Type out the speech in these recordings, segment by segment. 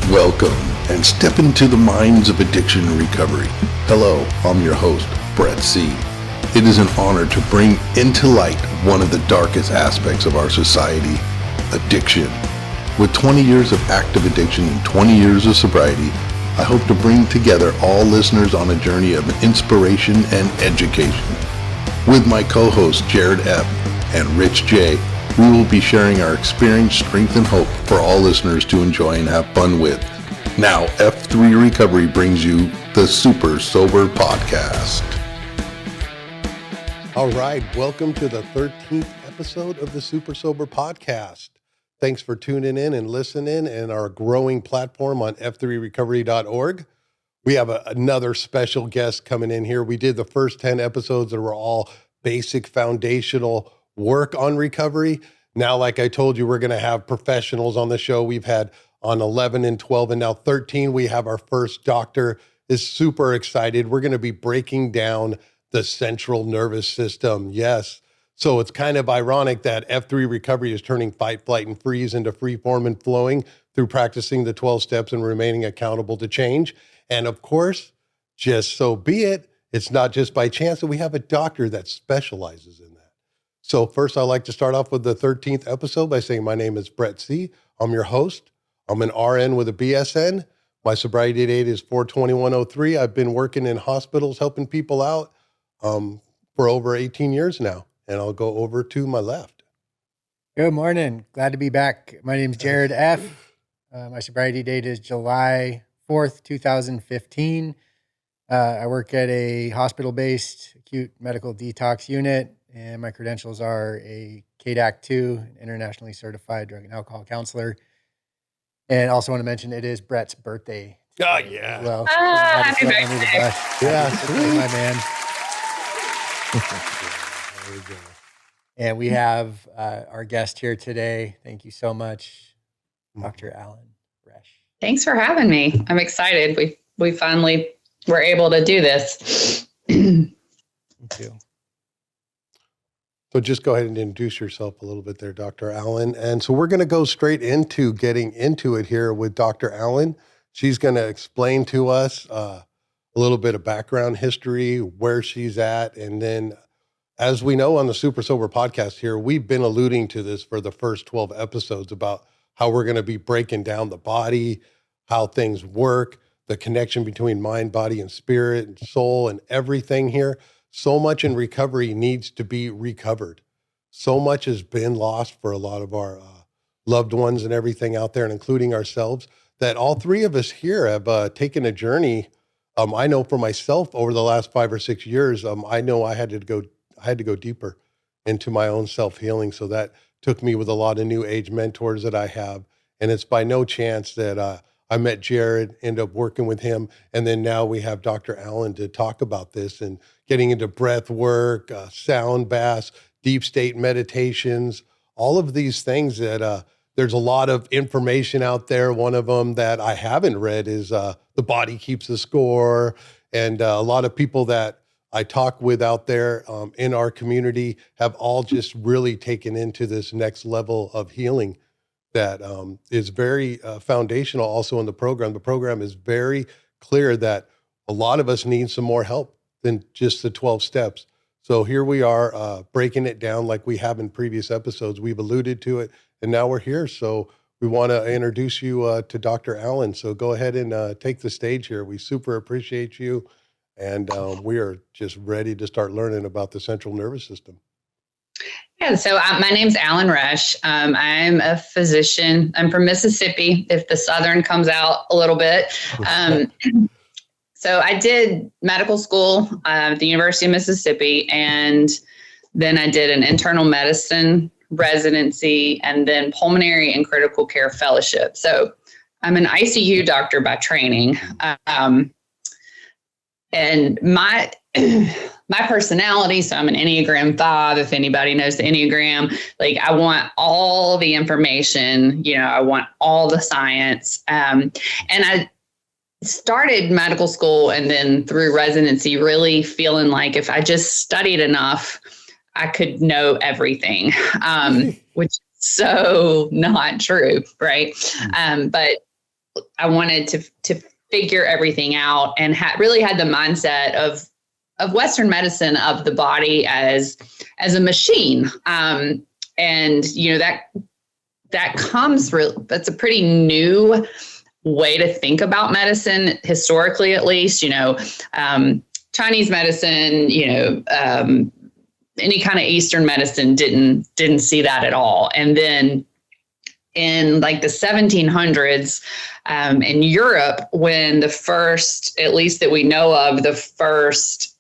Welcome and step into the minds of addiction and recovery. Hello, I'm your host, Brett C. It is an honor to bring into light one of the darkest aspects of our society, addiction. With 20 years of active addiction and 20 years of sobriety, I hope to bring together all listeners on a journey of inspiration and education. With my co-hosts Jarrod F. and Rich J., we will be sharing our experience, strength, and hope for all listeners to enjoy and have fun with. Now, F3 Recovery brings you the Super Sober Podcast. All right, welcome to the 13th episode of the Super Sober Podcast. Thanks for tuning in and listening and our growing platform on f3recovery.org. We have another special guest coming in here. We did the first 10 episodes that were all basic foundational work on recovery. Now, like I told you, we're going to have professionals on the show. We've had on 11 and 12 and now 13, we have our first doctor. Is super excited. We're going to be breaking down the central nervous system. Yes. So it's kind of ironic that F3 recovery is turning fight, flight, and freeze into free form and flowing through practicing the 12 steps and remaining accountable to change. And of course, just so be it, it's not just by chance that we have a doctor that specializes in that. So first, I'd like to start off with the 13th episode by saying my name is Brett C. I'm your host. I'm an RN with a BSN. My sobriety date is 4/21/03. I've been working in hospitals, helping people out for over 18 years now. And I'll go over to my left. Good morning. Glad to be back. My name is Jarrod F. My sobriety date is July 4th, 2015. I work at a hospital-based acute medical detox unit, and my credentials are a KDAC2, an internationally certified drug and alcohol counselor. And also want to mention it is Brett's birthday. Oh, yeah. Well, happy birthday. Yeah, sweet, my man. There we go. And we have our guest here today. Thank you so much, Dr. Allyn Resch. Thanks for having me. I'm excited. We finally were able to do this. Me too. So just go ahead and introduce yourself a little bit there, Dr. Allyn. And so we're going to go straight into getting into it here with Dr. Allyn. She's going to explain to us a little bit of background history, where she's at. And then, as we know on the Super Sober Podcast here, we've been alluding to this for the first 12 episodes about how we're going to be breaking down the body, how things work, the connection between mind, body, and spirit, and soul, and everything here. So much in recovery needs to be recovered. So much has been lost for a lot of our loved ones and everything out there, and including ourselves, that all three of us here have taken a journey. I know for myself over the last 5 or 6 years, I know I had to go deeper into my own self-healing. So that took me with a lot of new age mentors that I have. And it's by no chance that I met Jarrod, ended up working with him. And then now we have Dr. Allyn to talk about this and getting into breath work, sound baths, deep state meditations, all of these things that there's a lot of information out there. One of them that I haven't read is The Body Keeps the Score. And a lot of people that I talk with out there in our community have all just really taken into this next level of healing that is very foundational also in the program. The program is very clear that a lot of us need some more help than just the 12 steps. So here we are breaking it down like we have in previous episodes. We've alluded to it, and now we're here. So we want to introduce you to Dr. Allyn. So go ahead and take the stage here. We super appreciate you. And we are just ready to start learning about the central nervous system. Yeah, so my name's Allyn Resch. I'm a physician. I'm from Mississippi, if the Southern comes out a little bit. So I did medical school at the University of Mississippi, and then I did an internal medicine residency and then pulmonary and critical care fellowship. So I'm an ICU doctor by training. And my personality, so I'm an Enneagram 5, if anybody knows the Enneagram, like I want all the information, I want all the science. And I started medical school and then through residency, really feeling like if I just studied enough, I could know everything, which is so not true, right? But I wanted to figure everything out, and really had the mindset of Western medicine of the body as a machine. And, you know, that comes that's a pretty new way to think about medicine, historically, at least. You know, Chinese medicine, you know, any kind of Eastern medicine didn't see that at all. And then in like the 1700s, in Europe, when the first, at least that we know of, the first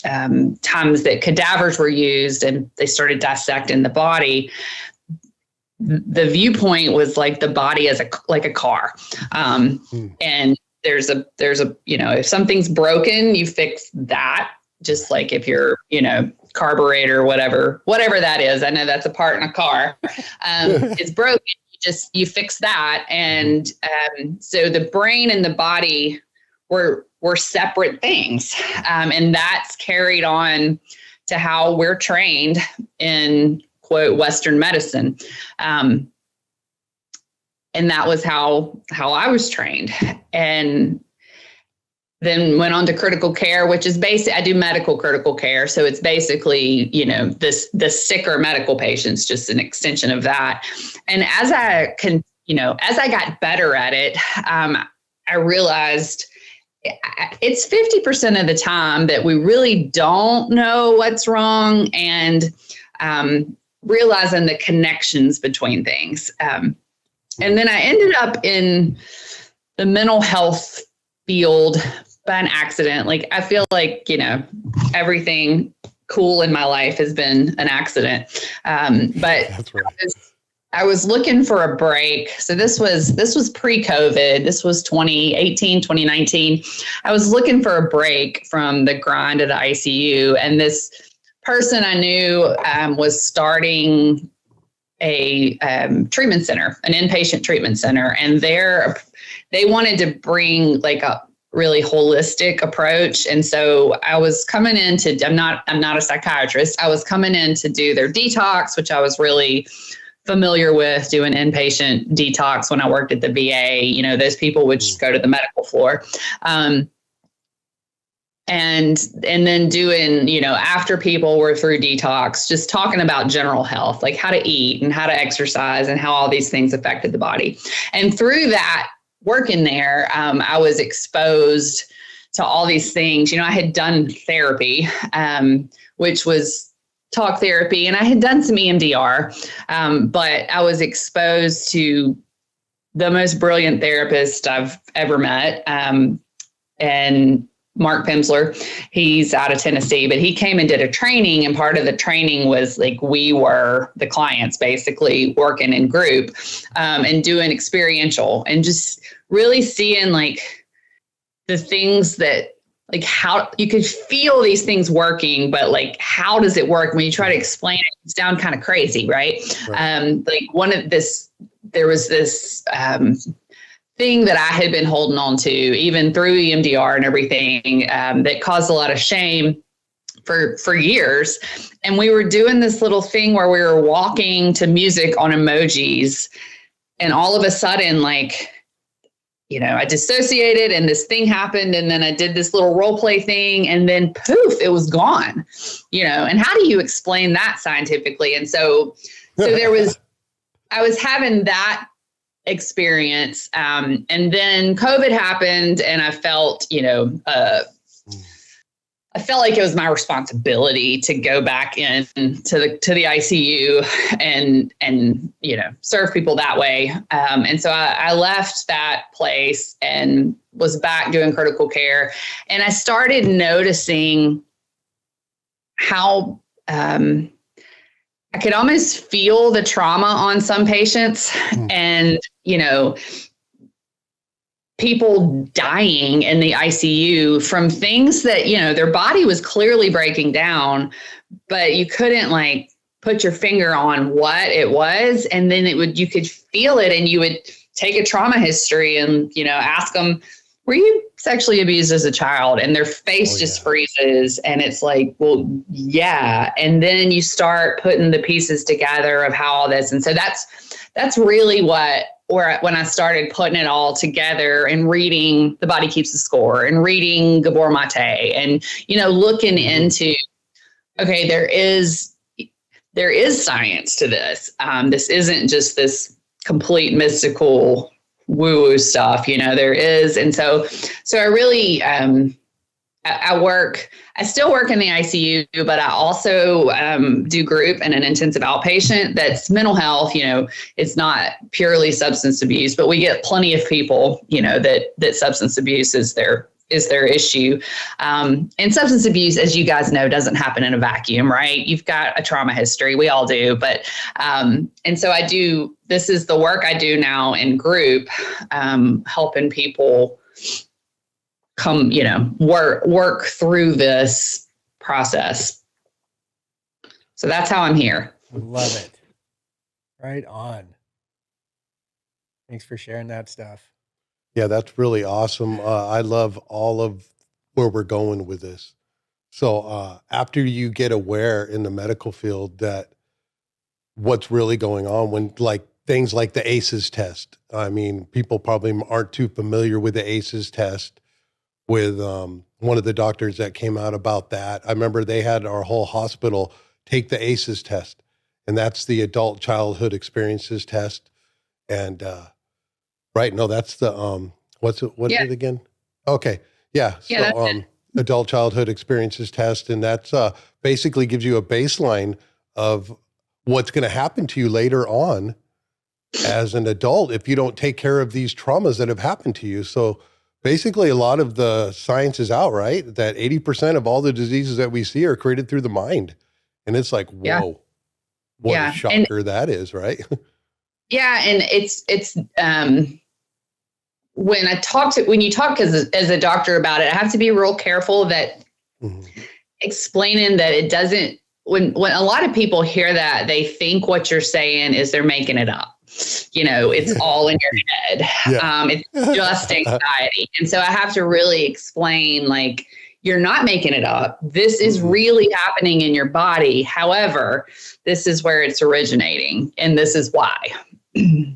times that cadavers were used and they started dissecting the body, the viewpoint was like the body as like a car. And there's a, you know, if something's broken, you fix that. Just like if you're, you know, carburetor, whatever that is. I know that's a part in a car. It's broken. You fix that. And so the brain and the body were separate things. And that's carried on to how we're trained in, quote, Western medicine. And that was how I was trained. And then went on to critical care, which is I do medical critical care. So it's basically, you know, the sicker medical patients, just an extension of that. And as I got better at it, I realized it's 50% of the time that we really don't know what's wrong, and realizing the connections between things. And then I ended up in the mental health field by an accident. Like, I feel like, you know, everything cool in my life has been an accident. But That's right. I was looking for a break. So this was pre-COVID. This was 2018, 2019. I was looking for a break from the grind of the ICU. And this person I knew was starting a treatment center, an inpatient treatment center. And they wanted to bring like a really holistic approach. And so I was coming in I'm not a psychiatrist. I was coming in to do their detox, which I was really familiar with, doing inpatient detox when I worked at the VA. You know, those people would just go to the medical floor. And then doing, you know, after people were through detox, just talking about general health, like how to eat and how to exercise and how all these things affected the body. And through that work in there, I was exposed to all these things. You know, I had done therapy, which was talk therapy, and I had done some EMDR, but I was exposed to the most brilliant therapist I've ever met. And Mark Pimsler, he's out of Tennessee, but he came and did a training, and part of the training was like, we were the clients basically working in group, and doing experiential, and just really seeing like the things that, like, how you could feel these things working, but like, how does it work? When you try to explain it, it's down kind of crazy, right? Like there was this thing that I had been holding on to, even through EMDR and everything, that caused a lot of shame for years. And we were doing this little thing where we were walking to music on emojis, and all of a sudden, like, you know, I dissociated and this thing happened, and then I did this little role play thing, and then poof, it was gone, you know. And how do you explain that scientifically? And so I was having that experience. And then COVID happened, and I felt, you know, I felt like it was my responsibility to go back in to the ICU and, you know, serve people that way. And so I left that place and was back doing critical care. And I started noticing how, I could almost feel the trauma on some patients, and, you know, people dying in the ICU from things that, you know, their body was clearly breaking down, but you couldn't like put your finger on what it was. And then you could feel it, and you would take a trauma history and, you know, ask them, were you sexually abused as a child? And their face just freezes. And it's like, well, yeah. And then you start putting the pieces together of how all this. And so that's really what where when I started putting it all together and reading The Body Keeps the Score and reading Gabor Mate and, looking into, okay, there is science to this. This isn't just this complete mystical woo-woo stuff, there is. And so I really, I still work in the ICU, but I also do group and an intensive outpatient that's mental health. It's not purely substance abuse, but we get plenty of people, that substance abuse is their issue. And substance abuse, as you guys know, doesn't happen in a vacuum, right? You've got a trauma history. We all do. But, and so this is the work I do now in group, helping people come, work through this process. So that's how I'm here. Love it. Right on. Thanks for sharing that stuff. Yeah, that's really awesome. I love all of where we're going with this. So after you get aware in the medical field that what's really going on, when like things like the ACEs test, I mean, people probably aren't too familiar with the ACEs test. With one of the doctors that came out about that. I remember they had our whole hospital take the ACEs test, and that's the Adult Childhood Experiences Test. And right, no, that's the what is it again? Okay, yeah. So Adult Childhood Experiences Test, and that's basically gives you a baseline of what's going to happen to you later on as an adult if you don't take care of these traumas that have happened to you. So basically, a lot of the science is out, right? That 80% of all the diseases that we see are created through the mind. And it's like, whoa, what a shocker that is, right? Yeah. And it's when you talk as a doctor about it, I have to be real careful that explaining that it doesn't, when a lot of people hear that, they think what you're saying is they're making it up. It's all in your head. Yeah. It's just anxiety. And so I have to really explain, like, you're not making it up. This is really happening in your body. However, this is where it's originating, and this is why. Yeah,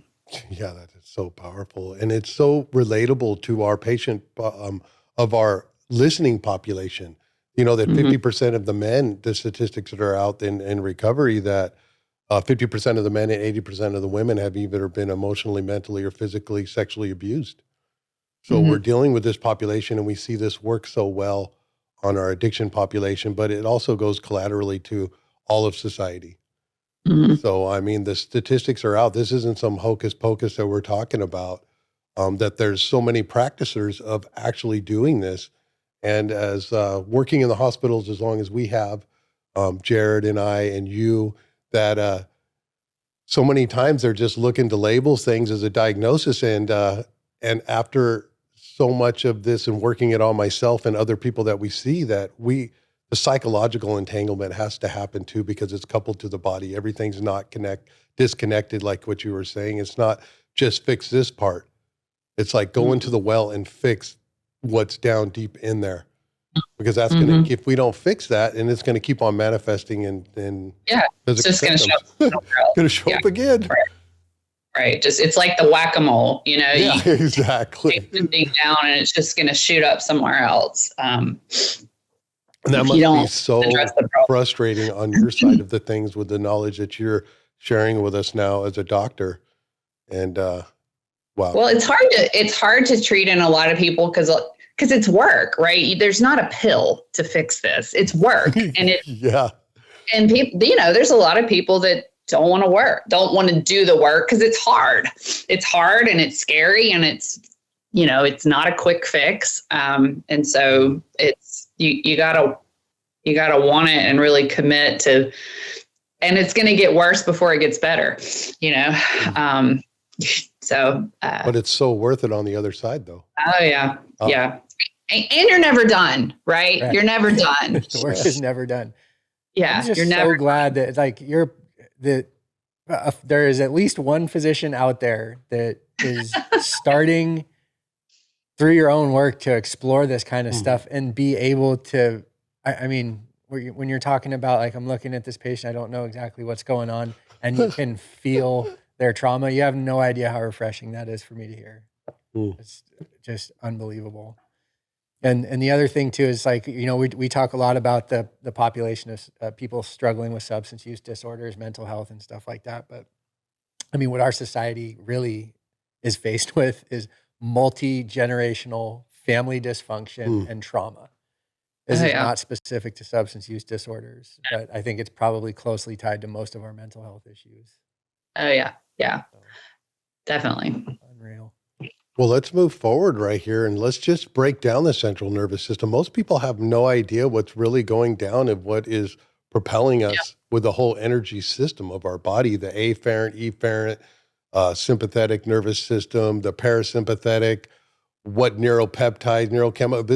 that is so powerful. And it's so relatable to our patient of our listening population. That 50% of the men, the statistics that are out in recovery, that 50% of the men and 80% of the women have either been emotionally, mentally, or physically, sexually abused. So we're dealing with this population, and we see this work so well on our addiction population, but it also goes collaterally to all of society. So, I mean, the statistics are out. This isn't some hocus pocus that we're talking about, that there's so many practitioners of actually doing this. And as working in the hospitals as long as we have, Jarrod and I and you, that so many times they're just looking to label things as a diagnosis. And after so much of this and working it on myself and other people that we see, that the psychological entanglement has to happen too, because it's coupled to the body. Everything's not disconnected, like what you were saying. It's not just fix this part. It's like go into the well and fix what's down deep in there. Because that's going to, if we don't fix that, and it's going to keep on manifesting and it's just going to show up. Going to show up again. Right. Just, it's like the whack-a-mole, Exactly. Take something down and it's just going to shoot up somewhere else. And that must be so frustrating on your side of the things with the knowledge that you're sharing with us now as a doctor. And wow. Well, it's hard to treat in a lot of people because it's work, right? There's not a pill to fix this. It's work. And and people, there's a lot of people that don't want to do the work because it's hard. It's hard and it's scary and it's not a quick fix. And so it's, you gotta want it and really commit to, and it's going to get worse before it gets better, but it's so worth it on the other side though. Oh yeah. Yeah. And you're never done, right? You're never done. The work is never done. Yeah. I'm just so glad that there is at least one physician out there that is starting through your own work to explore this kind of stuff and be able to, I mean, when you're talking about, like, I'm looking at this patient, I don't know exactly what's going on, and you can feel their trauma. You have no idea how refreshing that is for me to hear. Mm. It's just unbelievable. And the other thing too is like, we talk a lot about the population of people struggling with substance use disorders, mental health and stuff like that. But I mean, what our society really is faced with is multi-generational family dysfunction and trauma. This is not specific to substance use disorders, but I think it's probably closely tied to most of our mental health issues. Oh yeah. Yeah, definitely. Unreal. Well, let's move forward right here and let's just break down the central nervous system. Most people have no idea what's really going down and what is propelling us with the whole energy system of our body, the afferent, efferent, sympathetic nervous system, the parasympathetic, what neuropeptides, neurochemical,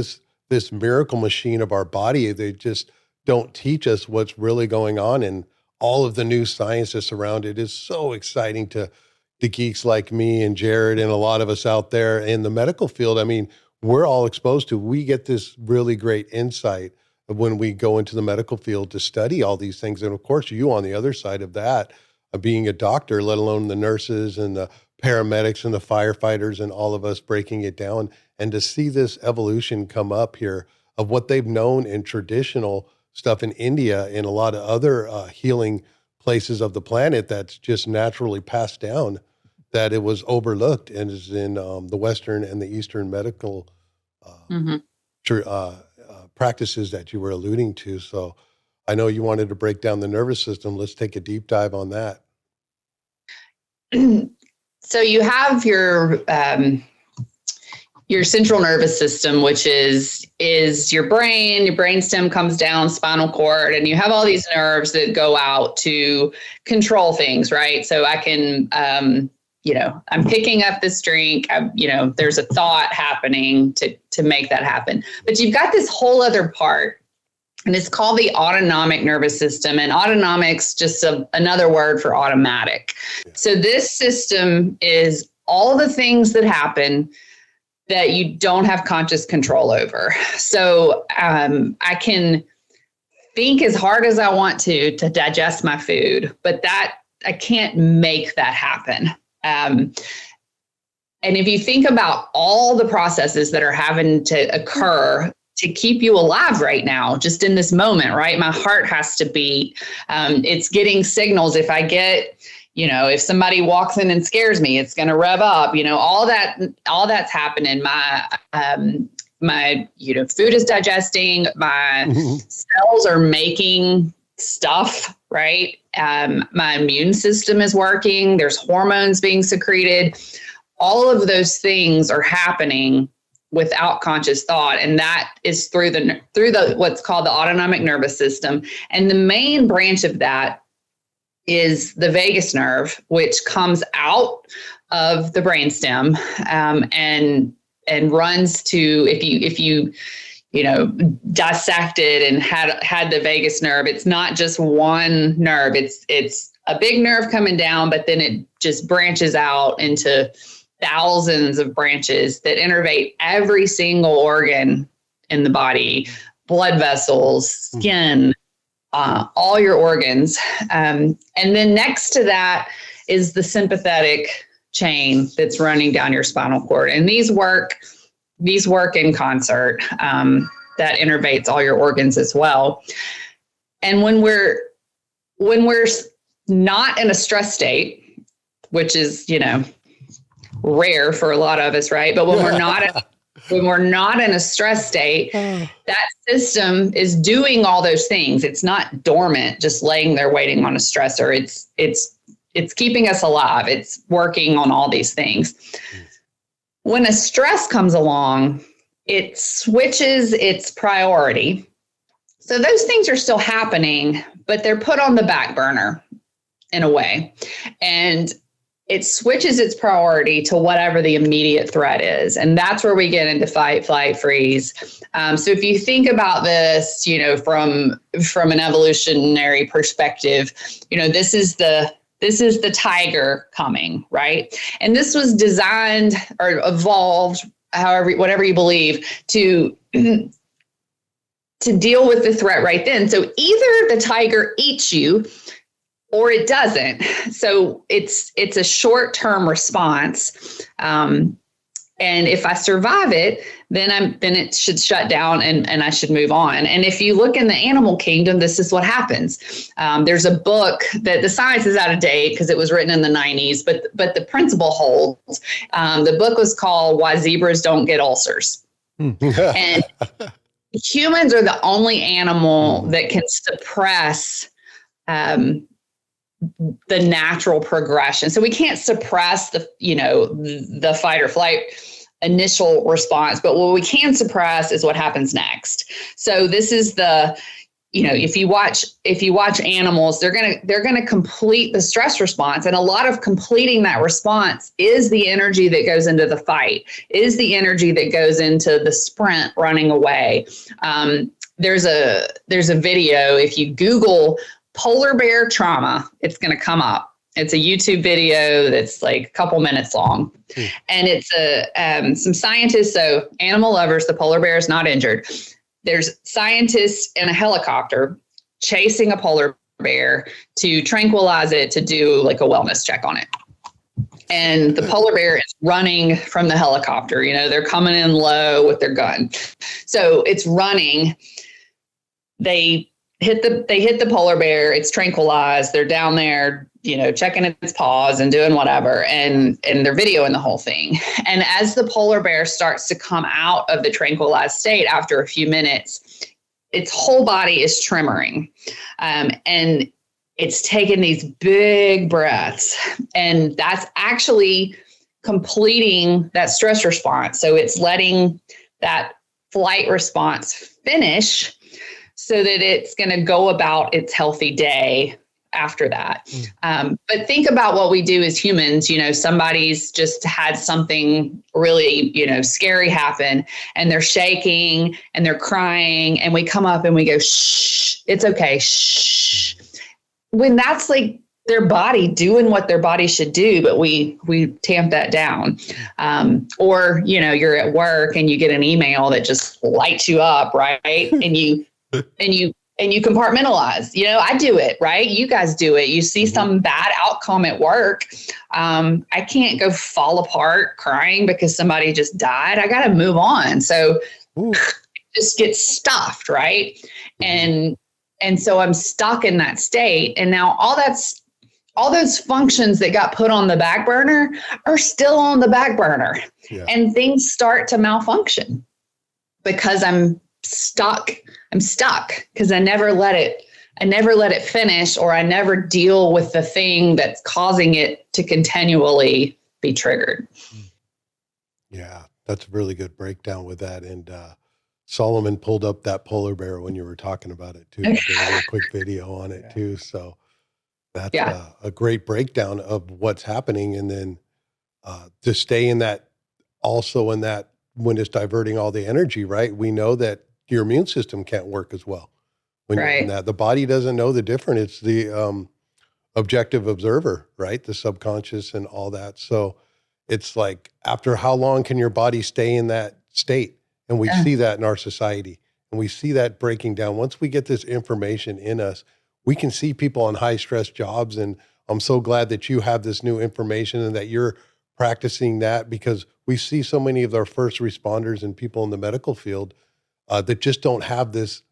this miracle machine of our body. They just don't teach us what's really going on. And all of the new science that's around it is so exciting to geeks like me and Jarrod and a lot of us out there in the medical field. I mean, we're all exposed to, we get this really great insight when we go into the medical field to study all these things. And of course, you on the other side of that, being a doctor, let alone the nurses and the paramedics and the firefighters and all of us breaking it down. And to see this evolution come up here of what they've known in traditional stuff in India and a lot of other healing places of the planet that's just naturally passed down, that it was overlooked and is in the Western and the Eastern medical practices that you were alluding to. So I know you wanted to break down the nervous system. Let's take a deep dive on that. So you have your central nervous system, which is your brain. Your brainstem comes down, spinal cord, and you have all these nerves that go out to control things, right? So I can, I'm picking up this drink. There's a thought happening to make that happen. But you've got this whole other part, and it's called the autonomic nervous system. And autonomic's just another word for automatic. Yeah. So this system is all the things that happen that you don't have conscious control over. So I can think as hard as I want to digest my food, but that I can't make that happen. And if you think about all the processes that are having to occur to keep you alive right now, just in this moment, right? My heart has to beat. It's getting signals. If I get, if somebody walks in and scares me, it's going to rev up, all that's happening. My food is digesting, my cells are making stuff, right? My immune system is working. There's hormones being secreted. All of those things are happening without conscious thought. And that is through the what's called the autonomic nervous system. And the main branch of that is the vagus nerve, which comes out of the brainstem and runs to, if you dissected and had the vagus nerve, it's not just one nerve. It's a big nerve coming down, but then it just branches out into thousands of branches that innervate every single organ in the body, blood vessels, skin, all your organs. And then next to that is the sympathetic chain that's running down your spinal cord. And these work in concert. That innervates all your organs as well. And when we're not in a stress state, which is, rare for a lot of us, right? But when we're not in a stress state, that system is doing all those things. It's not dormant, just laying there waiting on a stressor. It's keeping us alive. It's working on all these things. When a stress comes along, it switches its priority. So those things are still happening, but they're put on the back burner in a way. And it switches its priority to whatever the immediate threat is. And that's where we get into fight, flight, freeze. So if you think about this, from an evolutionary perspective, this is the tiger coming, right? And this was designed or evolved, whatever you believe, to deal with the threat right then. So either the tiger eats you or it doesn't. So it's a short-term response. And if I survive it, then it should shut down and I should move on. And if you look in the animal kingdom, this is what happens. There's a book that the science is out of date because it was written in the 90s, but the principle holds. The book was called Why Zebras Don't Get Ulcers. And humans are the only animal that can suppress the natural progression. So we can't suppress the fight or flight initial response, but what we can suppress is what happens next. So this is if you watch animals, they're going to complete the stress response. And a lot of completing that response is the energy that goes into the fight, is the energy that goes into the sprint running away. There's a video, if you Google polar bear trauma, it's going to come up. It's a YouTube video that's like a couple minutes long. And it's some scientists, so animal lovers, the polar bear is not injured. There's scientists in a helicopter chasing a polar bear to tranquilize it, to do like a wellness check on it. And the polar bear is running from the helicopter. They're coming in low with their gun. So it's running. They hit the polar bear. It's tranquilized. They're down there, checking its paws and doing whatever. And they're videoing the whole thing. And as the polar bear starts to come out of the tranquilized state after a few minutes, its whole body is tremoring. And it's taking these big breaths. And that's actually completing that stress response. So it's letting that flight response finish so that it's going to go about its healthy day after that. But think about what we do as humans. Somebody's just had something really, scary happen, and they're shaking and they're crying, and we come up and we go, shh, it's okay. Shh. When that's like their body doing what their body should do, but we tamp that down. Or, you're at work and you get an email that just lights you up, right? And you compartmentalize. I do it, right? You guys do it. You see some bad outcome at work. I can't go fall apart crying because somebody just died. I got to move on. So just get stuffed, right? And so I'm stuck in that state. And now all those functions that got put on the back burner are still on the back burner. Yeah. And things start to malfunction because I'm stuck because I never let it finish, or I never deal with the thing that's causing it to continually be triggered. Yeah, that's a really good breakdown with that. And Solomon pulled up that polar bear when you were talking about it too. Did a quick video on it too. So that's a great breakdown of what's happening. And then to stay in that, also in that, when it's diverting all the energy, right? We know that your immune system can't work as well when you're in that. The body doesn't know the difference. It's the objective observer, right? The subconscious and all that. So it's like, after how long can your body stay in that state? And we see that in our society, and we see that breaking down. Once we get this information in us, we can see people on high stress jobs. And I'm so glad that you have this new information and that you're practicing that, because we see so many of our first responders and people in the medical field that just don't have this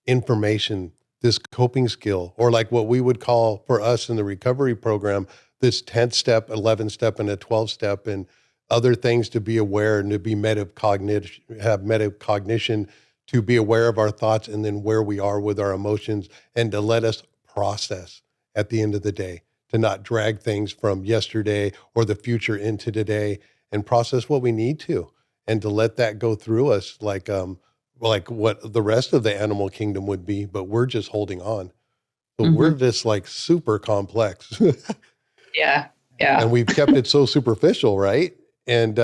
information, this coping skill, or like what we would call for us in the recovery program, this 10th step, 11th step, and a 12th step, and other things to be aware and to be have metacognition, to be aware of our thoughts and then where we are with our emotions, and to let us process at the end of the day, to not drag things from yesterday or the future into today, and process what we need to, and to let that go through us like what the rest of the animal kingdom would be, but we're just holding on. So we're just like super complex. Yeah. And we've kept it so superficial, right? And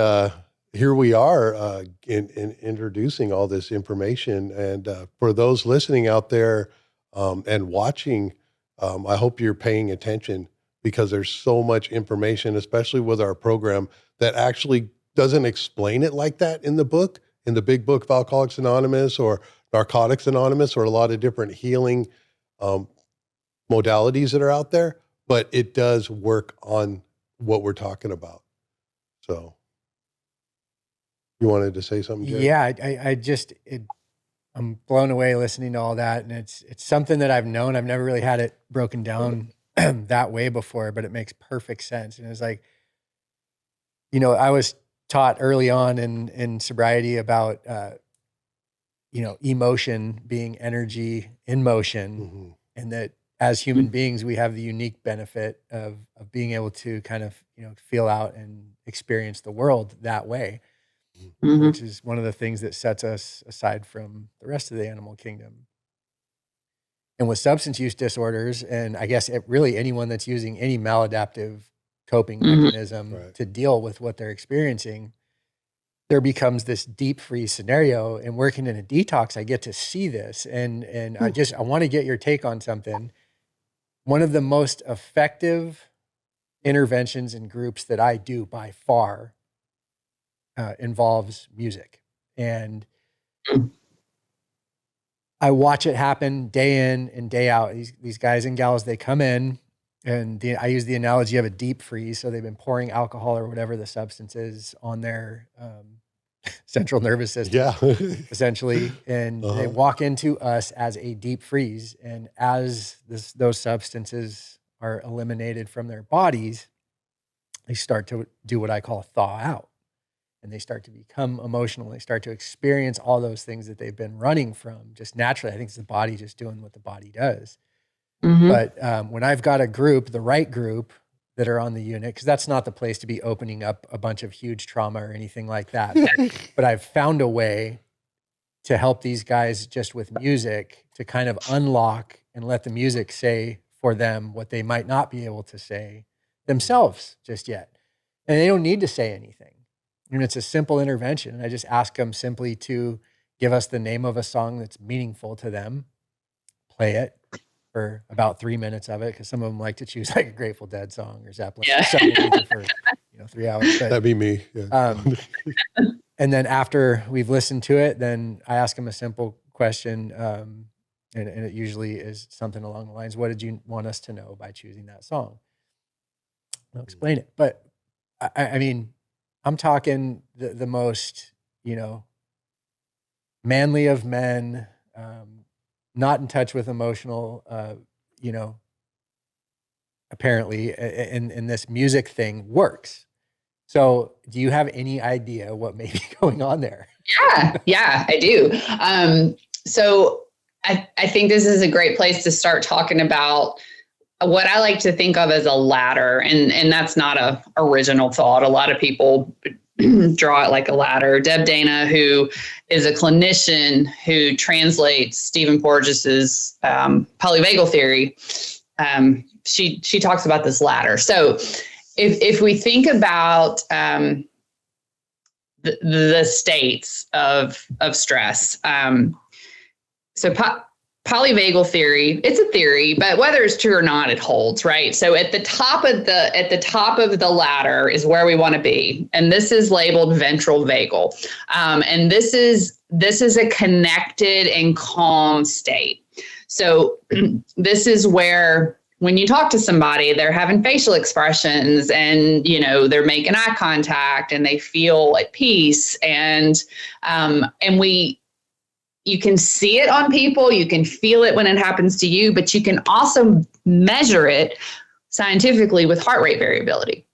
here we are in introducing all this information. And for those listening out there and watching, I hope you're paying attention, because there's so much information, especially with our program, that actually doesn't explain it like that in the book, in the big book of Alcoholics Anonymous or Narcotics Anonymous, or a lot of different healing modalities that are out there, but it does work on what we're talking about. So you wanted to say something, Jarrod? Yeah, I'm blown away listening to all that. And it's something that I've known. I've never really had it broken down that way before, but it makes perfect sense. And it's like, I was taught early on in sobriety about, emotion being energy in motion, and that as human beings, we have the unique benefit of being able to kind of, feel out and experience the world that way, which is one of the things that sets us aside from the rest of the animal kingdom. And with substance use disorders, and I guess really anyone that's using any maladaptive coping mechanism to deal with what they're experiencing, there becomes this deep freeze scenario. And working in a detox, I get to see this. And I want to get your take on something. One of the most effective interventions in groups that I do by far involves music. And I watch it happen day in and day out. These guys and gals, they come in, and I use the analogy of a deep freeze. So they've been pouring alcohol or whatever the substance is on their central nervous system, essentially. And they walk into us as a deep freeze. And as those substances are eliminated from their bodies, they start to do what I call thaw out. And they start to become emotional. They start to experience all those things that they've been running from just naturally. I think it's the body just doing what the body does. But when I've got a group, the right group that are on the unit, because that's not the place to be opening up a bunch of huge trauma or anything like that. But I've found a way to help these guys just with music to kind of unlock and let the music say for them what they might not be able to say themselves just yet. And they don't need to say anything. And it's a simple intervention. And I just ask them simply to give us the name of a song that's meaningful to them, play it for about 3 minutes of it, because some of them like to choose like a Grateful Dead song or Zeppelin or something for 3 hours. But, that'd be me. Yeah. And then after we've listened to it, then I ask them a simple question, and it usually is something along the lines, what did you want us to know by choosing that song? I'll explain it. But I mean, I'm talking the most, manly of men, not in touch with emotional, apparently, and this music thing works. So do you have any idea what may be going on there? Yeah, I do. So I think this is a great place to start talking about what I like to think of as a ladder. And that's not a original thought. A lot of people draw it like a ladder. Deb Dana, who is a clinician who translates Stephen Porges's polyvagal theory, she talks about this ladder. So if we think about the states of stress, so polyvagal theory, it's a theory, but whether it's true or not, it holds, right? So at the top of the ladder is where we want to be. And this is labeled ventral vagal. And this is a connected and calm state. So this is where when you talk to somebody, they're having facial expressions and, they're making eye contact and they feel at peace. And you can see it on people, you can feel it when it happens to you, but you can also measure it scientifically with heart rate variability.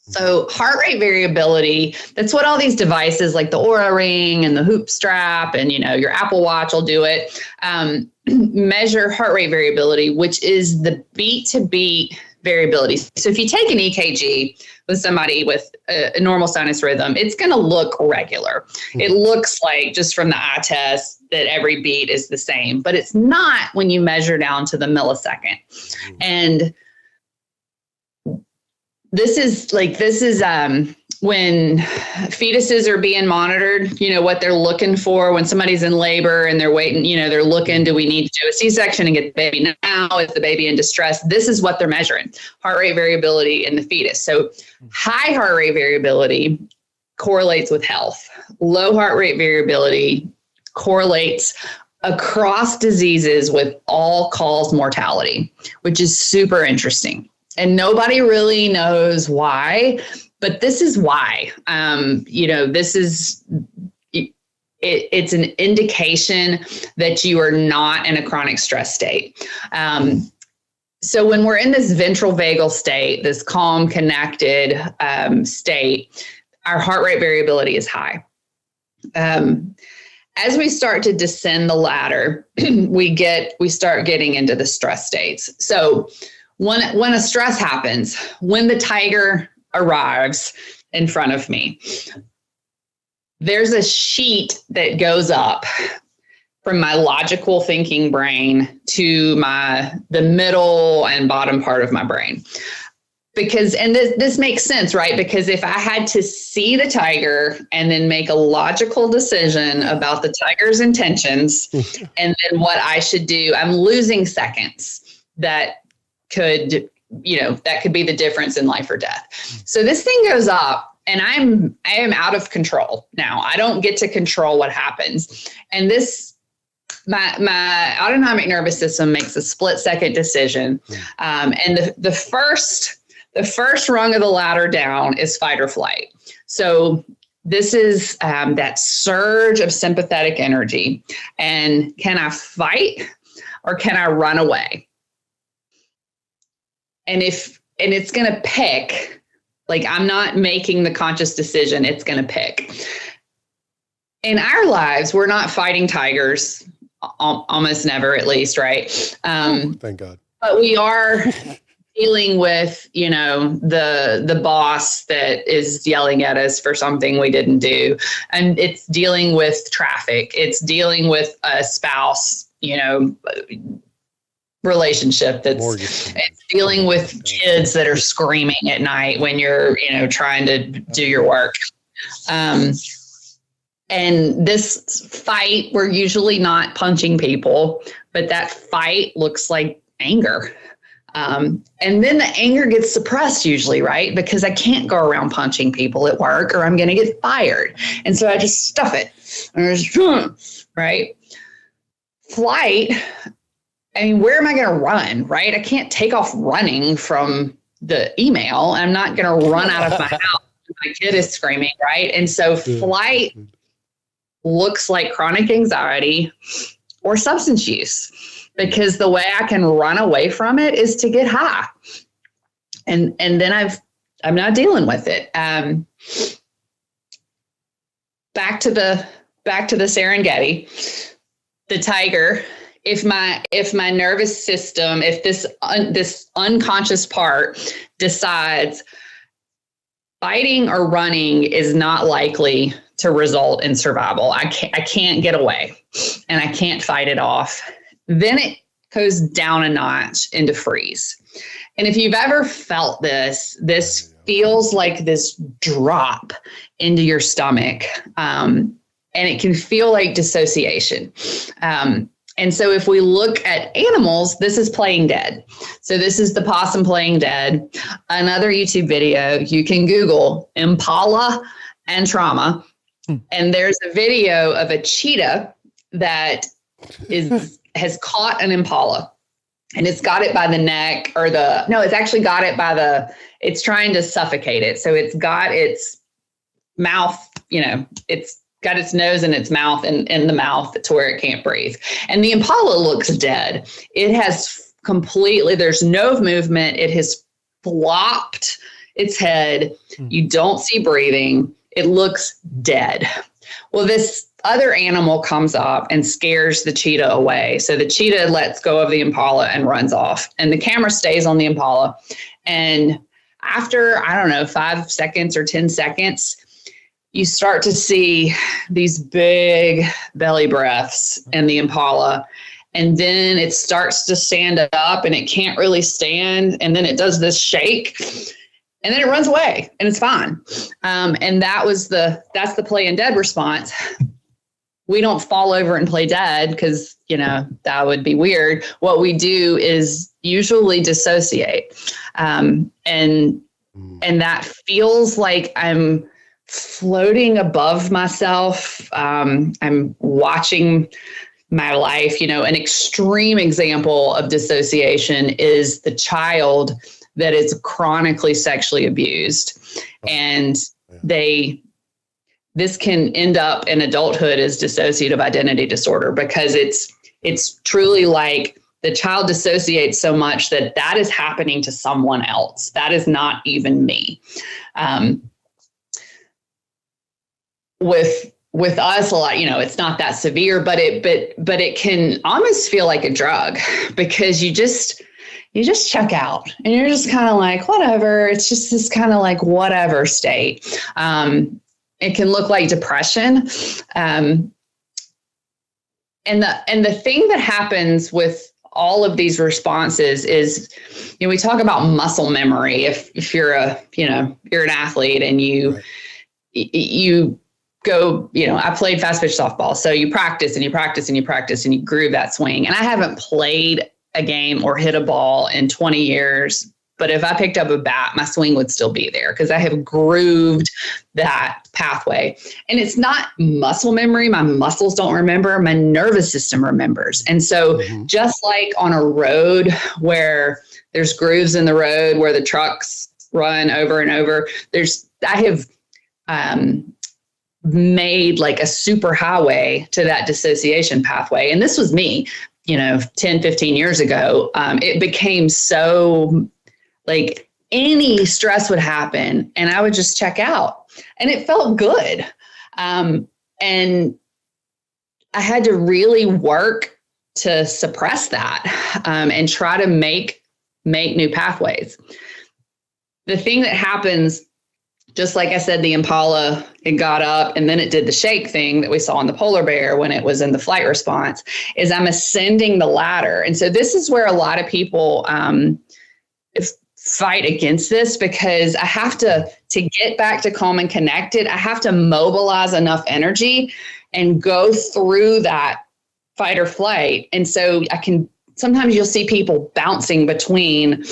So heart rate variability, that's what all these devices like the Oura Ring and the Hoop Strap and, your Apple Watch will do it, measure heart rate variability, which is the beat to beat variability. So if you take an EKG with somebody with a normal sinus rhythm, it's going to look regular. It looks like just from the eye test that every beat is the same, but it's not when you measure down to the millisecond. And this is when fetuses are being monitored, what they're looking for when somebody's in labor and they're waiting, they're looking, do we need to do a C-section and get the baby now? Is the baby in distress? This is what they're measuring, heart rate variability in the fetus. So high heart rate variability correlates with health. Low heart rate variability correlates across diseases with all-cause mortality, which is super interesting. And nobody really knows why, but this is why. This is it's an indication that you are not in a chronic stress state. So when we're in this ventral vagal state, this calm, connected state, our heart rate variability is high. As we start to descend the ladder, we start getting into the stress states. So when a stress happens, when the tiger arrives in front of me, there's a sheet that goes up from my logical thinking brain to the middle and bottom part of my brain. Because, and this makes sense, right? Because if I had to see the tiger and then make a logical decision about the tiger's intentions and then what I should do, I'm losing seconds that could be the difference in life or death. So this thing goes up and I am out of control now. I don't get to control what happens. And my autonomic nervous system makes a split-second decision. And the first rung of the ladder down is fight or flight. So this is that surge of sympathetic energy. And can I fight or can I run away? And it's going to pick, like I'm not making the conscious decision, it's going to pick. In our lives, we're not fighting tigers, almost never at least, right? Thank God. But we are dealing with, the boss that is yelling at us for something we didn't do. And it's dealing with traffic. It's dealing with a spouse, relationship it's dealing with kids that are screaming at night when you're, trying to do your work. And this fight, we're usually not punching people, but that fight looks like anger. And then the anger gets suppressed usually, right? Because I can't go around punching people at work or I'm going to get fired. And so I just stuff it. Right? Flight, where am I going to run, right? I can't take off running from the email. I'm not going to run out of my house. My kid is screaming, right? And so flight looks like chronic anxiety or substance use, because the way I can run away from it is to get high. And then I'm not dealing with it. Back to the Serengeti, the tiger. If my nervous system, if this unconscious part decides fighting or running is not likely to result in survival, I can't get away and I can't fight it off, then it goes down a notch into freeze. And if you've ever felt this feels like this drop into your stomach, and it can feel like dissociation. And so if we look at animals, this is playing dead. So this is the possum playing dead. Another YouTube video, you can Google impala and trauma. And there's a video of a cheetah that has caught an impala. And it's got it by the neck it's actually got it by it's trying to suffocate it. So it's got its mouth, it's got its nose and its mouth and in the mouth to where it can't breathe. And the impala looks dead. It has there's no movement. It has flopped its head. You don't see breathing. It looks dead. Well, this other animal comes up and scares the cheetah away. So the cheetah lets go of the impala and runs off. And the camera stays on the impala. And after, 5 seconds or 10 seconds, you start to see these big belly breaths in the impala. And then it starts to stand up and it can't really stand. And then it does this shake and then it runs away and it's fine. And that's the play dead response. We don't fall over and play dead because, that would be weird. What we do is usually dissociate. And that feels like I'm floating above myself. I'm watching my life. An extreme example of dissociation is the child that is chronically sexually abused. And this can end up in adulthood as dissociative identity disorder, because it's truly like the child dissociates so much that is happening to someone else. That is not even me. With us a lot, it's not that severe, but it can almost feel like a drug, because you just check out and you're just kind of like, whatever. It's just this kind of like whatever state. It can look like depression. And the thing that happens with all of these responses is, we talk about muscle memory. If you're you're an athlete and you go, I played fast pitch softball. So you practice and you practice and you practice and you groove that swing. And I haven't played a game or hit a ball in 20 years. But if I picked up a bat, my swing would still be there, because I have grooved that pathway. And it's not muscle memory. My muscles don't remember. My nervous system remembers. And so just like on a road where there's grooves in the road where the trucks run over and over, I have made like a super highway to that dissociation pathway. And this was me, 10, 15 years ago. It became so like any stress would happen and I would just check out, and it felt good. And I had to really work to suppress that and try to make new pathways. The thing that happens, just like I said, the Impala, it got up and then it did the shake thing that we saw in the polar bear when it was in the flight response, is I'm ascending the ladder. And so this is where a lot of people fight against this, because I have to get back to calm and connected, I have to mobilize enough energy and go through that fight or flight. And so sometimes you'll see people bouncing between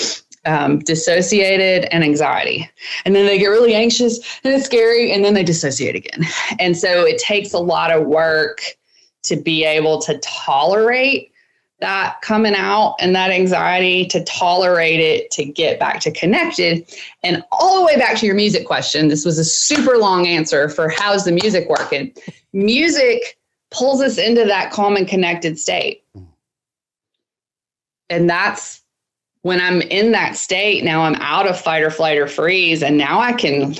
dissociated and anxiety. And then they get really anxious and it's scary, and then they dissociate again. And so it takes a lot of work to be able to tolerate that coming out and that anxiety, to tolerate it, to get back to connected. And all the way back to your music question, this was a super long answer for how's the music working. Music pulls us into that calm and connected state. And that's when I'm in that state. Now I'm out of fight or flight or freeze. And now I can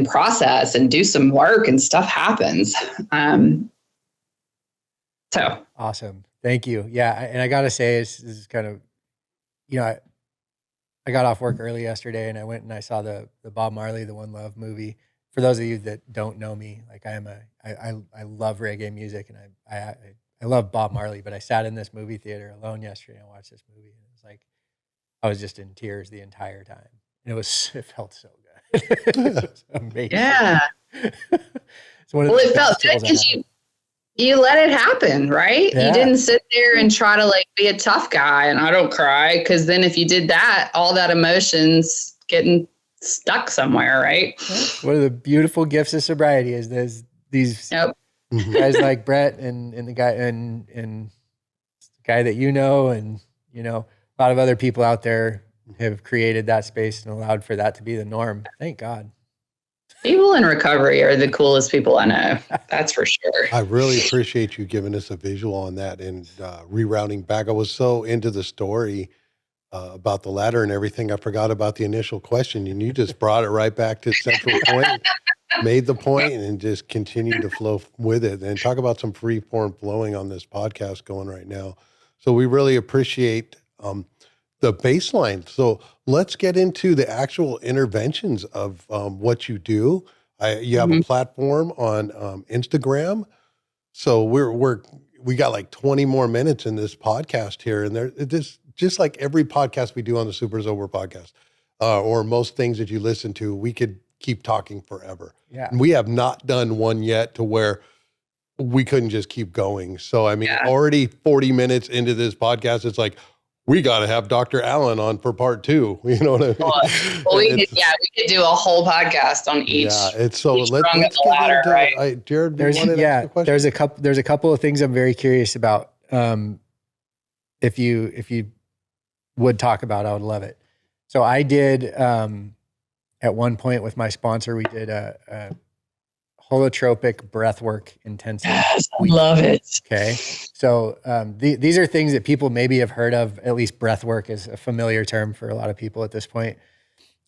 process and do some work, and stuff happens. So awesome. Thank you. Yeah. And I got to say, this is kind of, I got off work early yesterday and I went and I saw the Bob Marley, the One Love movie. For those of you that don't know me, like I love reggae music, and I love Bob Marley, but I sat in this movie theater alone yesterday and watched this movie, and it was like, I was just in tears the entire time. And it felt so good. It was amazing. yeah. It felt good because you let it happen, right? Yeah. You didn't sit there and try to like be a tough guy and I don't cry, because then if you did that, all that emotion's getting stuck somewhere, right? One of the beautiful gifts of sobriety is these guys like Brett and the guy and the guy that and a lot of other people out there have created that space and allowed for that to be the norm. Thank God. People in recovery are the coolest people I know. That's for sure. I really appreciate you giving us a visual on that and rerouting back. I was so into the story about the ladder and everything, I forgot about the initial question, and you just brought it right back to the central point, made the point, and just continued to flow with it. And talk about some free form flowing on this podcast going right now. So we really appreciate the baseline. So let's get into the actual interventions of what you do. You have a platform on Instagram. So we got like 20 more minutes in this podcast here, and just like every podcast we do on the Super Sober podcast, or most things that you listen to, we could keep talking forever. Yeah. And we have not done one yet to where we couldn't just keep going. So, I mean, already 40 minutes into this podcast, it's like, we got to have Dr. Allyn on for part 2. You know what I mean? Well, we could do a whole podcast on each. Yeah, it's so each let's rung of get the ladder, into right? Jarrod, you wanted to ask a question? There's a couple of things I'm very curious about. If you would talk about, I would love it. So I did at one point with my sponsor, we did a holotropic breathwork intensive. Yes, I love it. Okay. So these are things that people maybe have heard of. At least breathwork is a familiar term for a lot of people at this point.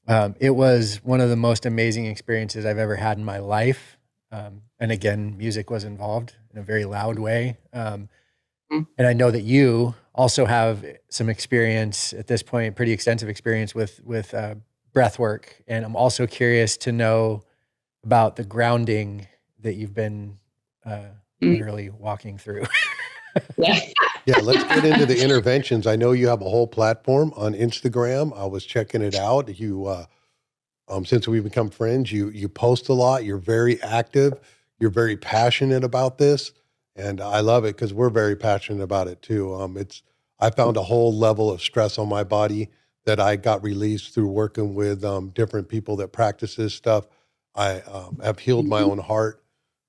It was one of the most amazing experiences I've ever had in my life. And again, music was involved in a very loud way. And I know that you also have some experience at this point, pretty extensive experience with breathwork. And I'm also curious to know about the grounding that you've been literally walking through. Yeah, let's get into the interventions. I know you have a whole platform on Instagram. I was checking it out. You, since we've become friends, you post a lot. You're very active. You're very passionate about this, and I love it because we're very passionate about it too. I found a whole level of stress on my body that I got released through working with different people that practice this stuff. I have healed my own heart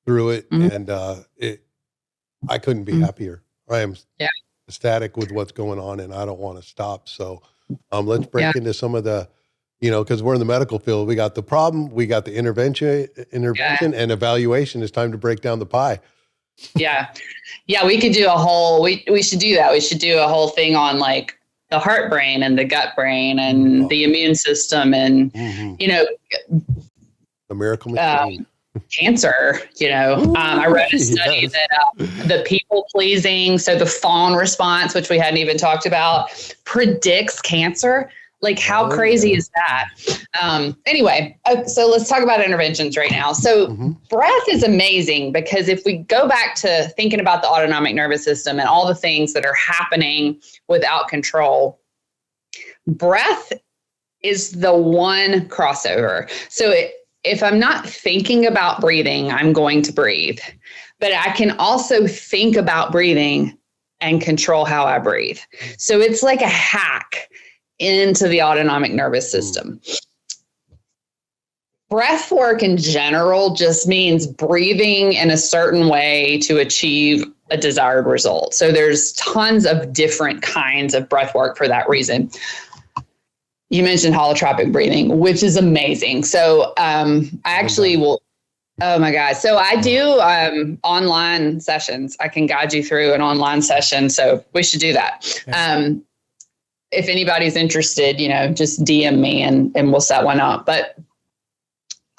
through it, and I couldn't be happier. I am ecstatic with what's going on, and I don't want to stop. So let's break into some of the, because we're in the medical field. We got the problem, we got the intervention, and evaluation. It's time to break down the pie. Yeah, we could do a whole. We should do that. We should do a whole thing on like the heart brain and the gut brain and the immune system and the miracle machine. Cancer, I read a study that the people pleasing, so the fawn response, which we hadn't even talked about, predicts cancer. Like how crazy is that? Anyway, so let's talk about interventions right now. So breath is amazing because if we go back to thinking about the autonomic nervous system and all the things that are happening without control, breath is the one crossover. So if I'm not thinking about breathing, I'm going to breathe. But I can also think about breathing and control how I breathe. So it's like a hack into the autonomic nervous system. Breath work in general just means breathing in a certain way to achieve a desired result. So there's tons of different kinds of breath work for that reason. You mentioned holotropic breathing, which is amazing. So I actually will, oh my God. So I do online sessions. I can guide you through an online session. So we should do that. If anybody's interested, just DM me and we'll set one up. But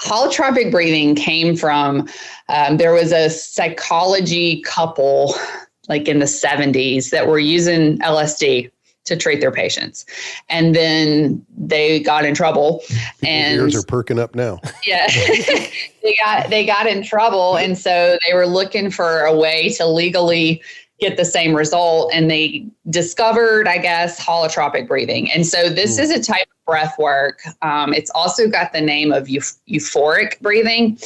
holotropic breathing came from, there was a psychology couple like in the 70s that were using LSD to treat their patients. And then they got in trouble. And ears are perking up now. Yeah, they got in trouble. And so they were looking for a way to legally get the same result. And they discovered, I guess, holotropic breathing. And so this is a type of breath work. It's also got the name of euphoric breathing.